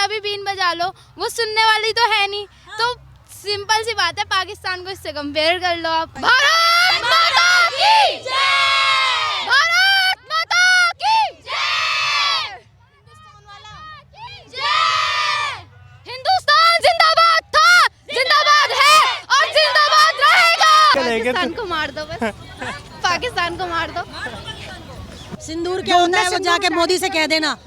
भी बीन बजा लो, वो सुनने वाली तो है नहीं। तो सिंपल सी बात है, पाकिस्तान को इससे कंपेयर कर लो आप। भारत माता की जय! भारत माता की जय! हिंदुस्तान जिंदाबाद था, जिंदाबाद है और जिंदाबाद रहेगा। पाकिस्तान को मार दो बस, पाकिस्तान को मार दो। सिंदूर क्या होता है वो जाके मोदी से कह देना,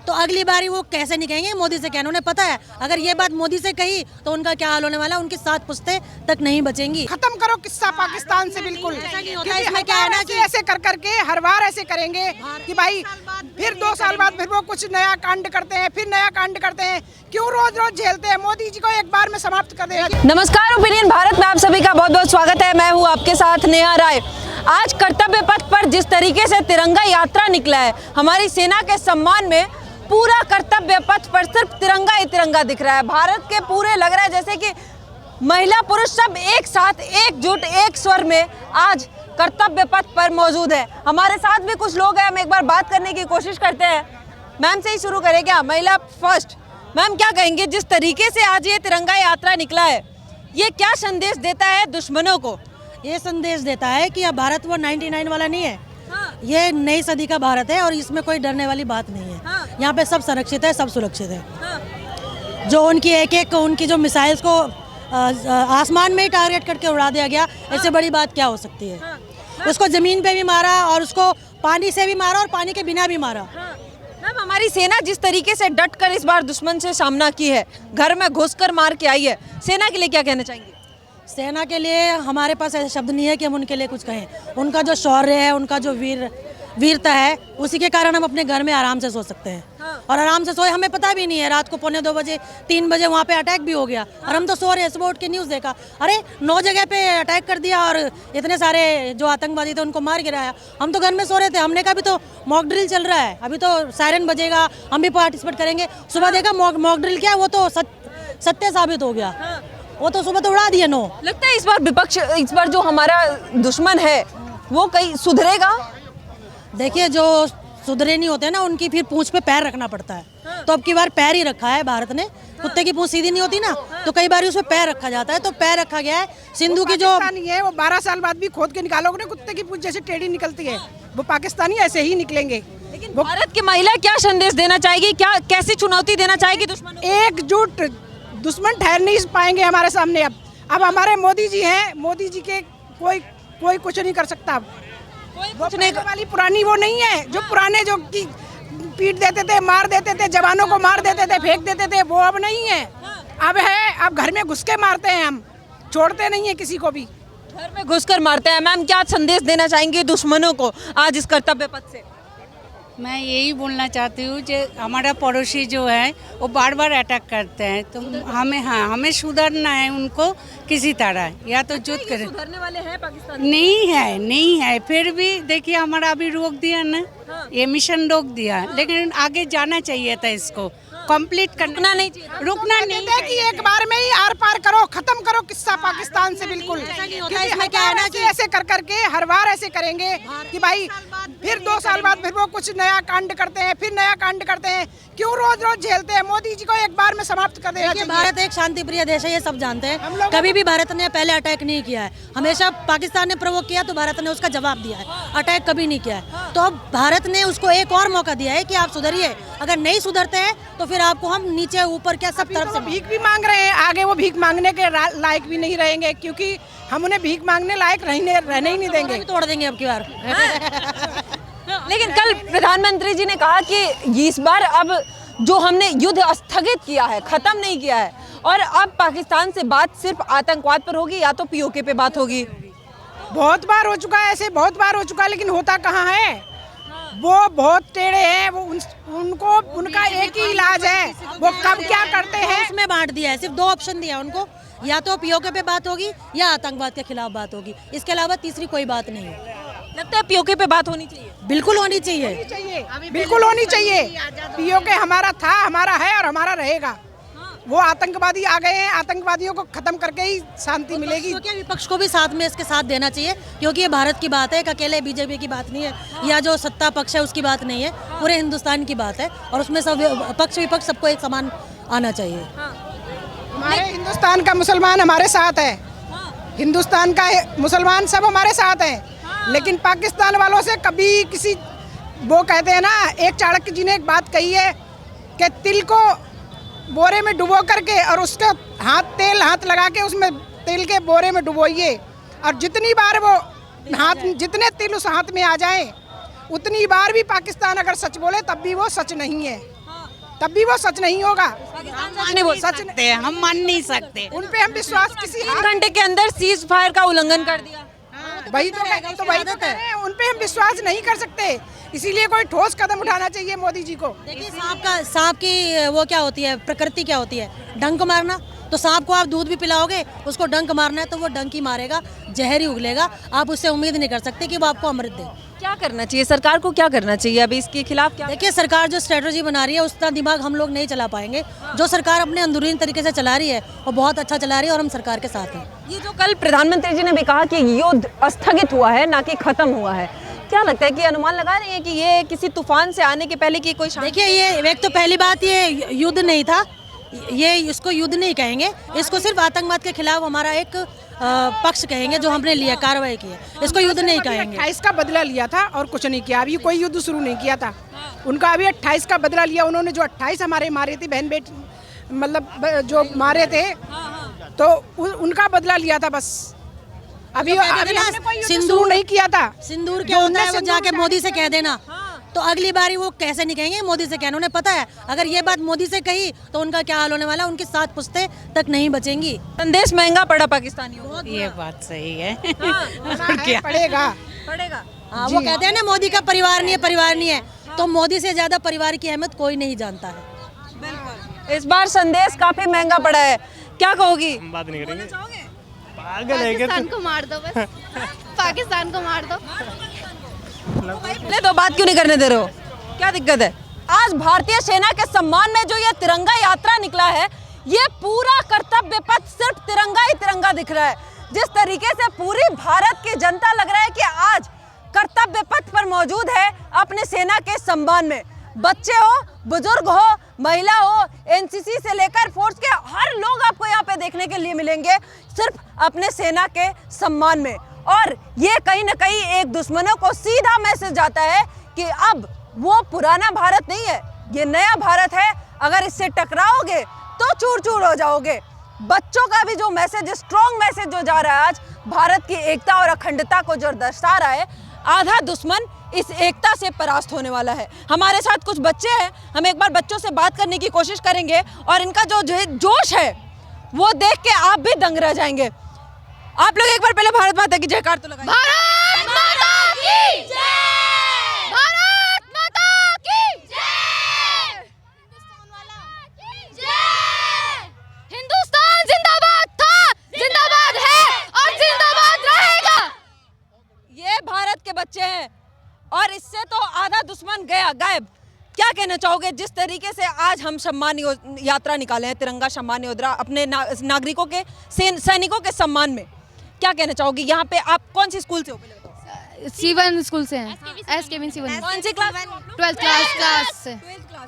तो अगली बारी वो कैसे नहीं कहेंगे मोदी से कहना। उन्हें पता है अगर ये बात मोदी से कही तो उनका क्या हाल होने वाला है, उनकी 7 पुश्ते तक नहीं बचेंगी। खत्म करो किस्सा पाकिस्तान से बिल्कुल। इसमें क्या है ना कि ऐसे कर करके हर बार ऐसे करेंगे कि भाई फिर 2 साल बाद फिर वो कुछ नया कांड करते हैं, फिर नया कांड करते हैं। क्यों रोज रोज झेलते हैं? मोदी जी को एक बार में समाप्त कर देना। नमस्कार, ओपिनियन भारत में आप सभी का बहुत बहुत स्वागत है। मैं हूँ आपके साथ नेहा राय। आज कर्तव्य पथ पर जिस तरीके से तिरंगा यात्रा निकला है, हमारी सेना के सम्मान में पूरा कर्तव्य पथ पर सिर्फ तिरंगा ही तिरंगा दिख रहा है। भारत के पूरे लग रहा है जैसे कि महिला पुरुष सब एक साथ एकजुट एक स्वर में आज कर्तव्य पथ पर मौजूद है। हमारे साथ भी कुछ लोग हैं, हम एक बार बात करने की कोशिश करते हैं। मैम से ही शुरू करें क्या? महिला फर्स्ट। मैम क्या कहेंगे, जिस तरीके से आज ये तिरंगा यात्रा निकला है, ये क्या संदेश देता है दुश्मनों को? ये संदेश देता है कि अब भारत वो 99 वाला नहीं है। ये नई सदी का भारत है और इसमें कोई डरने वाली बात नहीं है। यहाँ पे सब संरक्षित है, सब सुरक्षित है। जो उनकी एक उनकी जो मिसाइल्स को आसमान में ही टारगेट करके उड़ा दिया गया, इससे बड़ी बात क्या हो सकती है? उसको जमीन पे भी मारा और उसको पानी से भी मारा और पानी के बिना भी मारा। मैम, हमारी सेना जिस तरीके से डट कर इस बार दुश्मन से सामना की है, घर में घुसकर मार के आई है, सेना के लिए क्या कहना चाहेंगे? सेना के लिए हमारे पास ऐसे शब्द नहीं है कि हम उनके लिए कुछ कहें। उनका जो शौर्य है, उनका जो वीरता है, उसी के कारण हम अपने घर में आराम से सो सकते हैं। और आराम से सोए, हमें पता भी नहीं है रात को 1:45 बजे 3 बजे वहाँ पे अटैक भी हो गया और हम तो सो रहे हैं। सुबह उठ के न्यूज़ देखा, अरे 9 जगह पे अटैक कर दिया और इतने सारे जो आतंकवादी थे उनको मार गिराया। हम तो घर में सो रहे थे। हमने कहा अभी तो मॉक ड्रिल चल रहा है, अभी तो सायरन बजेगा, हम भी पार्टिसिपेट करेंगे। सुबह देखा मॉक ड्रिल क्या, वो तो सत्य साबित हो गया। वो तो सुबह तो उड़ा दिया। नो लगता है इस बार विपक्ष, इस बार जो हमारा दुश्मन है वो कहीं सुधरेगा? देखिए, जो सुधरे नहीं होते ना, उनकी फिर पूंछ पे पैर रखना पड़ता है। तो अब की बार पैर ही रखा है भारत ने। कुत्ते की पूंछ सीधी नहीं होती ना, तो कई बार उसमें पैर रखा जाता है, तो पैर रखा गया है। सिंधु की जो नहीं है, वो 12 साल बाद भी खोद के निकालोगे ना, कुत्ते की पूंछ जैसे टेढ़ी निकलती है, वो पाकिस्तानी ऐसे ही निकलेंगे। लेकिन भारत की महिला क्या संदेश देना चाहेगी, क्या कैसी चुनौती देना चाहेगी दुश्मनों को? एकजुट, दुश्मन ठहर नहीं पाएंगे हमारे सामने। अब हमारे मोदी जी हैं, मोदी जी के कोई कुछ नहीं कर सकता। वो पहले वाली पुरानी वो नहीं है, जो पुराने जो की पीट देते थे, मार देते थे, जवानों को मार देते थे, फेंक देते थे, वो अब नहीं है। अब है, अब घर में घुस के मारते हैं, हम छोड़ते नहीं है किसी को भी। घर में घुसकर मारते हैं। मैम, क्या संदेश देना चाहेंगे दुश्मनों को आज इस कर्तव्य पथ से? मैं यही बोलना चाहती हूँ कि हमारा पड़ोसी जो है वो बार बार अटैक करते हैं, तो हमें सुधरना है उनको किसी तरह, या तो जुट कर। सुधरने वाले हैं पाकिस्तान? नहीं है। फिर भी देखिए, हमारा अभी रोक दिया ना, ये मिशन रोक दिया, लेकिन आगे जाना चाहिए था, इसको कंप्लीट करना नहीं चाहिए, रुकना नहीं चाहिए कि एक बार में ही आर पार करो, खत्म करो किस्सा पाकिस्तान से बिल्कुल। इसमें क्या है ना कि ऐसे कर करके हर बार ऐसे करेंगे कि भाई फिर 2 साल बाद फिर वो कुछ नया कांड करते हैं, फिर नया कांड करते हैं। क्यों रोज रोज झेलते हैं? मोदी जी को एक बार में समाप्त कर देना चाहिए। भारत एक शांति प्रिय देश है, ये सब जानते हैं। कभी भी भारत ने पहले अटैक नहीं किया है। हमेशा पाकिस्तान ने प्रोवोक किया तो भारत ने उसका जवाब दिया है, अटैक कभी नहीं किया है। तो अब भारत ने उसको एक और मौका दिया है कि आप सुधरिए। अगर नहीं सुधरते हैं तो फिर आपको हम नीचे ऊपर क्या सब तरफ से भीख भी मांग रहे हैं। आगे वो भीख मांगने के लायक भी नहीं रहेंगे, क्योंकि हम उन्हें भीख मांगने लायक रहने ही नहीं देंगे। तोड़ देंगे अब की बार। लेकिन कल प्रधानमंत्री जी ने कहा कि इस बार अब जो हमने युद्ध स्थगित किया है, खत्म नहीं किया है, और अब पाकिस्तान से बात सिर्फ आतंकवाद पर होगी या तो पीओके पे बात होगी। बहुत बार हो चुका है ऐसे, बहुत बार हो चुका है, लेकिन होता कहाँ है? वो बहुत टेढ़े हैं। वो उनको उनका एक ही इलाज है, वो कब क्या करते हैं उसमें बांट दिया है। सिर्फ 2 ऑप्शन दिया उनको, या तो पीओके पे बात होगी या आतंकवाद के खिलाफ बात होगी। इसके अलावा तीसरी कोई बात नहीं है। लगता है पीओके पे बात होनी चाहिए? बिल्कुल होनी चाहिए, बिल्कुल होनी चाहिए। पीओके हमारा था, हमारा है और हमारा रहेगा। वो आतंकवादी आ गए हैं, आतंकवादियों को खत्म करके ही शांति मिलेगी। क्योंकि विपक्ष को भी साथ में इसके साथ देना चाहिए, क्योंकि ये भारत की बात है, एक अकेले बीजेपी की बात नहीं है, या जो सत्ता पक्ष है उसकी बात नहीं है, पूरे हिंदुस्तान की बात है। और उसमें सब पक्ष विपक्ष सबको एक समान आना चाहिए। हमारे हिंदुस्तान का मुसलमान हमारे साथ है, हिंदुस्तान का मुसलमान सब हमारे साथ हैं, लेकिन पाकिस्तान वालों से कभी किसी, वो कहते हैं ना, एक चाणक्य जी ने एक बात कही है कि तिल को बोरे में डुबो करके और उसके तेल हाथ लगा के उसमें तिल के बोरे में डुबोइए, और जितनी बार वो हाथ, जितने तिल उस हाथ में आ जाएं उतनी बार भी पाकिस्तान अगर सच बोले तब भी वो सच नहीं है, तब भी वो सच नहीं होगा। सच सकते हैं, हम मान नहीं सकते। उन पे हम विश्वास किसी 3 घंटे के अंदर सीज फायर का उल्लंघन कर दिया। वही तो वही तो कह रहे हैं, उन पे हम विश्वास नहीं कर सकते, इसीलिए कोई ठोस कदम उठाना चाहिए मोदी जी को। देखिए सांप की वो क्या होती है, प्रकृति क्या होती है, डंक मारना। तो सांप को आप दूध भी पिलाओगे, उसको डंक मारना है तो वो डंक ही मारेगा, जहर ही उगलेगा। आप उससे उम्मीद नहीं कर सकते कि वो आपको अमृत दे। क्या करना चाहिए सरकार को, क्या करना चाहिए अभी इसके खिलाफ? क्या देखिए सरकार जो स्ट्रेटजी बना रही है उतना दिमाग हम लोग नहीं चला पाएंगे। जो सरकार अपने अंदरूनी तरीके से चला रही है वो बहुत अच्छा चला रही है और हम सरकार के साथ हैं। ये जो कल प्रधानमंत्री जी ने भी कहा कि युद्ध स्थगित हुआ है, ना कि खत्म हुआ है, क्या लगता है कि अनुमान लगा रही है कि ये किसी तूफान से आने के पहले की कोई देखिए ये एक तो पहली बात, ये युद्ध नहीं था, ये इसको युद्ध नहीं कहेंगे, इसको सिर्फ आतंकवाद के खिलाफ हमारा एक पक्ष कहेंगे जो हमने लिया, कार्रवाई की है, इसको युद्ध नहीं कहेंगे। 28 का बदला लिया था और कुछ नहीं किया, अभी कोई युद्ध शुरू नहीं किया था उनका, अभी 28 का बदला लिया उन्होंने। जो 28 हमारे मारे थे बहन बेटी, मतलब जो मारे थे, तो उनका बदला लिया था बस। अभी हमने कोई युद्ध शुरू नहीं किया था। सिंदूर क्या होता है वो जाके मोदी से कह देना, तो अगली बारी वो कैसे नहीं कहेंगे, मोदी से कहना। उन्हें पता है अगर ये बात मोदी से कही तो उनका क्या हाल होने वाला है, उनकी 7 पुश्तें तक नहीं बचेंगी। संदेश महंगा पड़ा पाकिस्तानियों को। ये बात सही है। क्या पड़ेगा? हाँ, वो कहते हैं ना मोदी का परिवार नहीं है, परिवार नहीं है, तो मोदी से ज्यादा परिवार की अहमियत कोई नहीं जानता है। इस बार संदेश काफी महंगा पड़ा है, क्या कहोगी? बात नहीं करेंगे। पाकिस्तान को मार दो बस, पाकिस्तान को मार दो। ले तो बात क्यों नहीं करने दे रहे हो, क्या दिक्कत है? आज भारतीय सेना के सम्मान में जो ये तिरंगा यात्रा निकला है, ये पूरा कर्तव्य पथ सिर्फ तिरंगा ही तिरंगा दिख रहा है। जिस तरीके से पूरी भारत की जनता लग रहा है कि आज कर्तव्य पथ पर मौजूद है अपने सेना के सम्मान में। बच्चे हो, बुजुर्ग हो, महिला हो, एनसीसी से लेकर फोर्स के हर लोग आपको यहाँ पे देखने के लिए मिलेंगे सिर्फ अपने सेना के सम्मान में। और ये कहीं ना कहीं एक दुश्मनों को सीधा मैसेज जाता है कि अब वो पुराना भारत नहीं है, ये नया भारत है। अगर इससे टकराओगे तो चूर चूर हो जाओगे। बच्चों का भी जो मैसेज, स्ट्रॉन्ग मैसेज जो जा रहा है आज भारत की एकता और अखंडता को जो दर्शा रहा है, आधा दुश्मन इस एकता से परास्त होने वाला है। हमारे साथ कुछ बच्चे हैं, हम एक बार बच्चों से बात करने की कोशिश करेंगे और इनका जो जोश है वो देख के आप भी दंग रह जाएंगे। आप लोग एक बार पहले भारत माता की जयकार तो लगाइए। भारत माता की जय! भारत माता की जय! हिंदुस्तान वाला की जय! हिंदुस्तान जिंदाबाद था, जिंदाबाद है और जिंदाबाद रहेगा। ये भारत के बच्चे हैं और इससे तो आधा दुश्मन गया गायब। क्या कहना चाहोगे जिस तरीके से आज हम सम्मान यात्रा निकाले हैं, तिरंगा सम्मान यात्रा अपने नागरिकों के, सैनिकों के सम्मान में, क्या कहना चाहोगे? यहाँ पे आप कौन सी स्कूल से हो? C1 स्कूल से हैं, SKB C1। कौन सी क्लास? 12th क्लास से।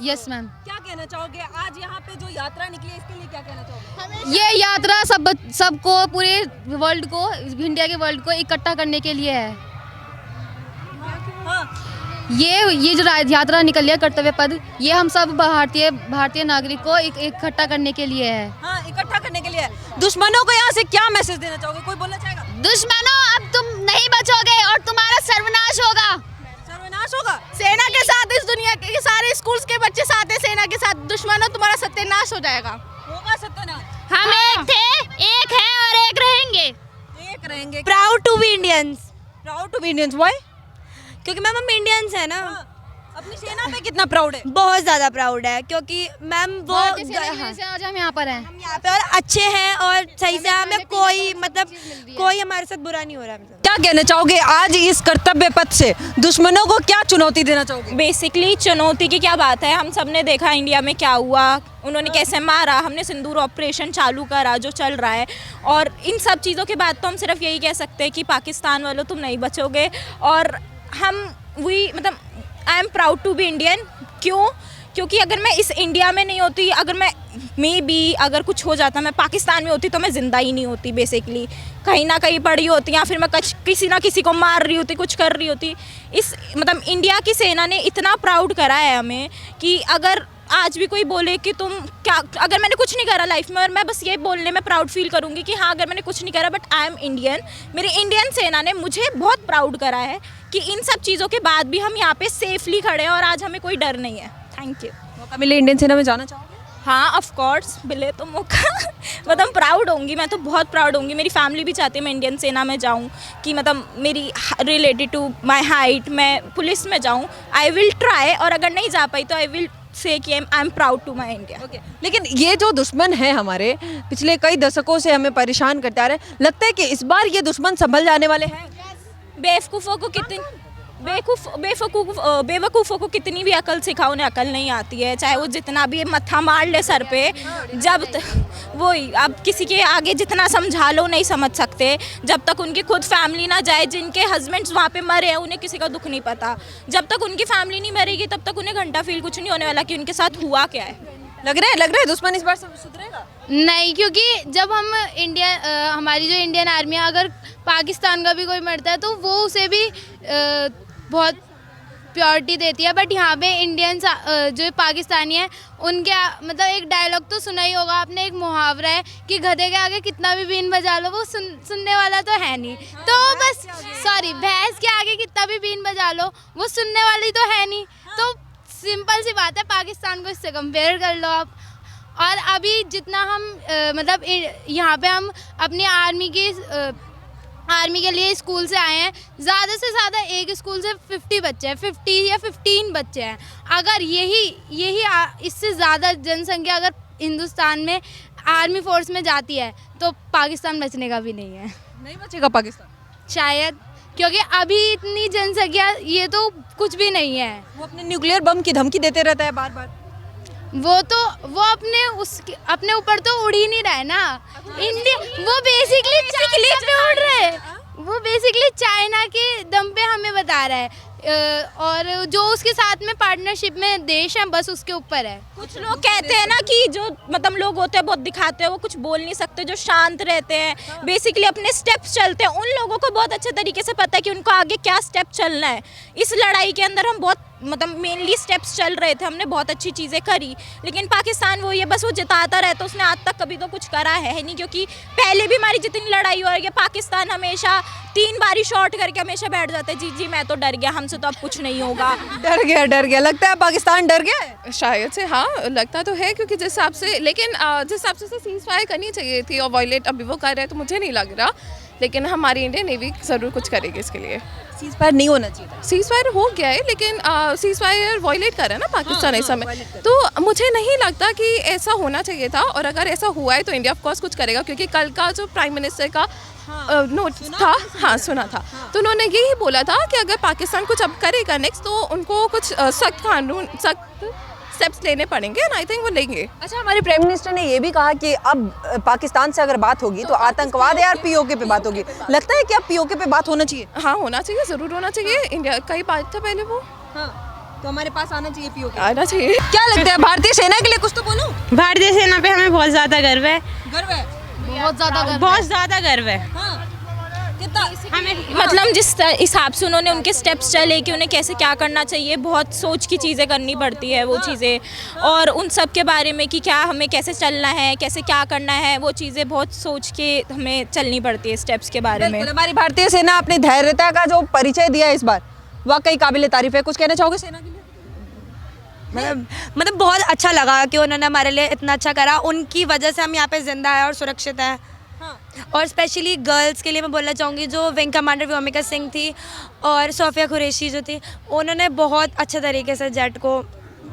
Yes ma'am. क्या कहना चाहोगे आज यहाँ पे जो यात्रा निकली है, इसके लिए क्या कहना चाहोगे? ये यात्रा सबको, पूरे वर्ल्ड को, इंडिया के वर्ल्ड को इकट्ठा करने के लिए है। ये जो यात्रा निकली है कर्तव्य पद, ये हम सब भारतीय नागरिक को इकट्ठा करने के लिए है। हाँ, इकट्ठा करने के लिए है। दुश्मनों को यहाँ से क्या मैसेज देना चाहोगे? कोई बोलना चाहेगा? दुश्मनों, अब तुम नहीं बचोगे और तुम्हारा सर्वनाश होगा। सर्वनाश होगा। सेना के साथ इस दुनिया के सारे स्कूल्स के बच्चे साथ हैं, सेना के साथ। दुश्मनों, तुम्हारा सत्यानाश हो जाएगा। होगा सत्यानाश। हम एक थे, एक हैं और एक रहेंगे। एक रहेंगे। Proud to be Indians. Proud to be Indians. Why? क्योंकि मैम हम इंडियंस है ना। अपनी सेना पे कितना प्राउड है? बहुत ज़्यादा प्राउड है, क्योंकि मैम वो आज हम यहाँ पर हैं। हम यहाँ पे और अच्छे हैं और सही से हमें कोई मतलब कोई हमारे साथ बुरा नहीं हो रहा है। मतलब क्या कहना चाहोगे आज इस कर्तव्य पथ से दुश्मनों को क्या चुनौती देना चाहोगे? बेसिकली चुनौती की क्या बात है, हम सब ने देखा इंडिया में क्या हुआ, उन्होंने कैसे मारा, हमने सिंदूर ऑपरेशन चालू करा जो चल रहा है। और इन सब चीज़ों के बाद तो हम सिर्फ यही कह सकते हैं कि पाकिस्तान वालों तुम नहीं बचोगे। और हम मतलब I am proud to be Indian. क्यों? क्योंकि अगर मैं इस इंडिया में नहीं होती, अगर मैं अगर कुछ हो जाता, मैं पाकिस्तान में होती तो मैं ज़िंदा ही नहीं होती बेसिकली, कहीं ना कहीं पड़ी होती या फिर मैं किसी ना किसी को मार रही होती, कुछ कर रही होती। इस मतलब इंडिया की सेना ने इतना प्राउड करा है हमें कि अगर आज भी कोई बोले कि तुम क्या, अगर मैंने कुछ नहीं करा लाइफ में और मैं बस ये बोलने में प्राउड फील करूँगी कि हाँ अगर मैंने कुछ नहीं करा बट आई एम इंडियन, मेरी इंडियन सेना ने मुझे बहुत प्राउड करा है कि इन सब चीज़ों के बाद भी हम यहाँ पे सेफली खड़े हैं और आज हमें कोई डर नहीं है। Thank you. मौका मिले इंडियन सेना में जाना चाहोगे? हाँ ऑफ कोर्स, मिले तो मौका मतलब प्राउड होंगी, मैं तो बहुत प्राउड होंगी। मेरी फैमिली भी चाहती है मैं इंडियन सेना में जाऊँ, कि मतलब मेरी रिलेटेड टू माय हाइट मैं पुलिस में जाऊँ। आई विल ट्राई, और अगर नहीं जा पाई तो आई विल से कि I am proud to my India. लेकिन ये जो दुश्मन है हमारे पिछले कई दशकों से हमें परेशान करते आ रहे हैं, लगता है कि इस बार ये दुश्मन संभल जाने वाले हैं? बेवकूफ़ों को कितनी बेवकूफ़ों को कितनी भी अकल सिखाओ, उन्हें अकल नहीं आती है, चाहे वो जितना भी मत्था मार ले सर पे। जब वही अब किसी के आगे जितना समझा लो नहीं समझ सकते, जब तक उनकी खुद फैमिली ना जाए। जिनके हस्बैंड्स वहाँ पे मरे हैं उन्हें किसी का दुख नहीं पता, जब तक उनकी फैमिली नहीं मरेगी तब तक उन्हें घंटा फील कुछ नहीं होने वाला कि उनके साथ हुआ क्या है। लग रहा है दुश्मन इस बार सुधरेगा? नहीं, क्योंकि जब हम हमारी जो इंडियन आर्मी है, अगर पाकिस्तान का भी कोई मरता है तो वो उसे भी बहुत प्योरिटी देती है। बट यहाँ पे इंडियन जो पाकिस्तानी है उनके मतलब एक डायलॉग तो सुना ही होगा आपने, एक मुहावरा है कि गधे के आगे कितना भी बीन बजा लो वो सुनने वाला तो है नहीं। तो बस सॉरी, भैंस के आगे कितना भी बीन बजा लो वो सुनने वाली तो है नहीं। तो सिंपल सी बात है, पाकिस्तान को इससे कंपेयर कर लो आप। और अभी जितना हम मतलब यहाँ पे हम अपनी आर्मी के लिए स्कूल से आए हैं, ज़्यादा से ज़्यादा एक स्कूल से 50 बच्चे हैं, 50 या 15 बच्चे हैं। अगर यही इससे ज़्यादा जनसंख्या अगर हिंदुस्तान में आर्मी फोर्स में जाती है तो पाकिस्तान बचने का भी नहीं है। नहीं बचेगा पाकिस्तान शायद, क्योंकि अभी इतनी जनसंख्या ये तो कुछ भी नहीं है। वो अपने न्यूक्लियर बम की धमकी देते रहता है बार बार। वो अपने ऊपर तो उड़ ही नहीं रहा है ना। इंडिया वो बेसिकली चाइना के दम पे हमें बता रहा है, और जो उसके साथ में पार्टनरशिप में देश है बस उसके ऊपर है। कुछ लोग कहते हैं ना कि जो मतलब लोग होते हैं बहुत दिखाते हैं, वो कुछ बोल नहीं सकते, जो शांत रहते हैं बेसिकली अपने स्टेप्स चलते हैं, उन लोगों को बहुत अच्छे तरीके से पता है कि उनको आगे क्या स्टेप चलना है। इस लड़ाई के अंदर हम बहुत मतलब मेनली स्टेप्स चल रहे थे, हमने बहुत अच्छी चीज़ें करी। लेकिन पाकिस्तान वो ये बस वो जिताता रहता, उसने आज तक कभी तो कुछ करा है नहीं। क्योंकि पहले भी हमारी जितनी लड़ाई हो रही है, पाकिस्तान हमेशा 3 बारी शॉट करके हमेशा बैठ जाते हैं, जी मैं तो डर गया, हमसे तो अब कुछ नहीं होगा। डर गया लगता है पाकिस्तान डर गया है शायद से। हाँ लगता तो है, क्योंकि जिस हिसाब से, लेकिन जिस हिसाब से सीज फायर करनी चाहिए थी और वायलेट अभी वो कर रहे हैं तो मुझे नहीं लग रहा। लेकिन हमारी इंडियन नेवी ज़रूर कुछ करेगी इसके लिए। सीज फायर नहीं होना चाहिए था। सीज फायर हो गया है, लेकिन सीज फायर वायलेट कर रहा है ना पाकिस्तान इस समय, तो मुझे नहीं लगता कि ऐसा होना चाहिए था। और अगर ऐसा हुआ है तो इंडिया ऑफ कोर्स कुछ करेगा, क्योंकि कल का जो प्राइम मिनिस्टर का नोट था, हाँ सुना था, तो उन्होंने यही बोला था कि अगर पाकिस्तान कुछ अब करेगा नेक्स्ट तो उनको कुछ सख्त स्टेप्स लेने पड़ेंगे, एंड आई थिंक वो लेंगे। अच्छा, हमारे प्राइम मिनिस्टर ने ये भी कहा कि अब पाकिस्तान से अगर बात होगी तो आतंकवाद या पीओके पे बात होगी। लगता है कि अब पीओके पे बात होना चाहिए? हाँ होना चाहिए, ज़रूर होना चाहिए। इंडिया कई बात था पहले वो, हाँ, तो हमारे पास आना चाहिए पीओके, आना चाहिए। क्या लगता है भारतीय सेना के लिए कुछ तो बोलो? भारतीय सेना पे हमें बहुत ज़्यादा गर्व है, गर्व है, बहुत ज़्यादा गर्व है। हाँ, कितना हमें मतलब जिस हिसाब से उन्होंने उनके स्टेप्स चले कि उन्हें कैसे क्या करना चाहिए, बहुत सोच की चीज़ें करनी पड़ती है वो चीज़ें, और उन सब के बारे में कि क्या हमें कैसे चलना है, कैसे क्या करना है, वो चीज़ें बहुत सोच के हमें चलनी पड़ती है स्टेप्स के बारे में। हमारी भारतीय सेना अपनी धैर्यता का जो परिचय दिया है इस बार, वाकई काबिले तारीफ है। कुछ कहना चाहोगे सेना के लिए? मतलब बहुत अच्छा लगा कि उन्होंने हमारे लिए इतना अच्छा करा, उनकी वजह से हम यहाँ पे जिंदा है और सुरक्षित है। और स्पेशली गर्ल्स के लिए मैं बोलना चाहूँगी, जो विंग कमांडर व्योमिका सिंह थी और सोफिया कुरैशी जो थी, उन्होंने बहुत अच्छे तरीके से जेट को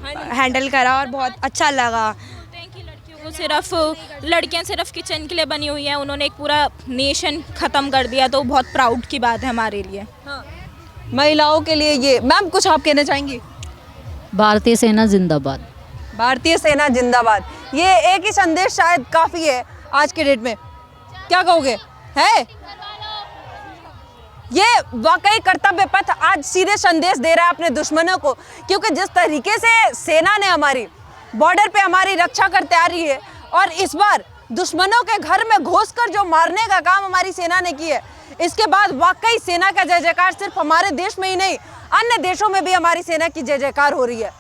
हैंडल करा और बहुत अच्छा लगा। लड़कियां सिर्फ किचन के लिए बनी हुई हैं, उन्होंने एक पूरा नेशन ख़त्म कर दिया, तो बहुत प्राउड की बात है हमारे लिए। महिलाओं के लिए ये, मैम कुछ आप कहना चाहेंगी? भारतीय सेना जिंदाबाद। भारतीय सेना जिंदाबाद, ये एक ही संदेश शायद काफ़ी है आज के डेट में। क्या कहोगे? है ये वाकई कर्तव्य पथ आज सीधे संदेश दे रहा है अपने दुश्मनों को, क्योंकि जिस तरीके से सेना ने हमारी बॉर्डर पे हमारी रक्षा करते आ रही है और इस बार दुश्मनों के घर में घुसकर जो मारने का काम हमारी सेना ने किया है, इसके बाद वाकई सेना का जय जयकार सिर्फ हमारे देश में ही नहीं अन्य देशों में भी हमारी सेना की जय जयकार हो रही है।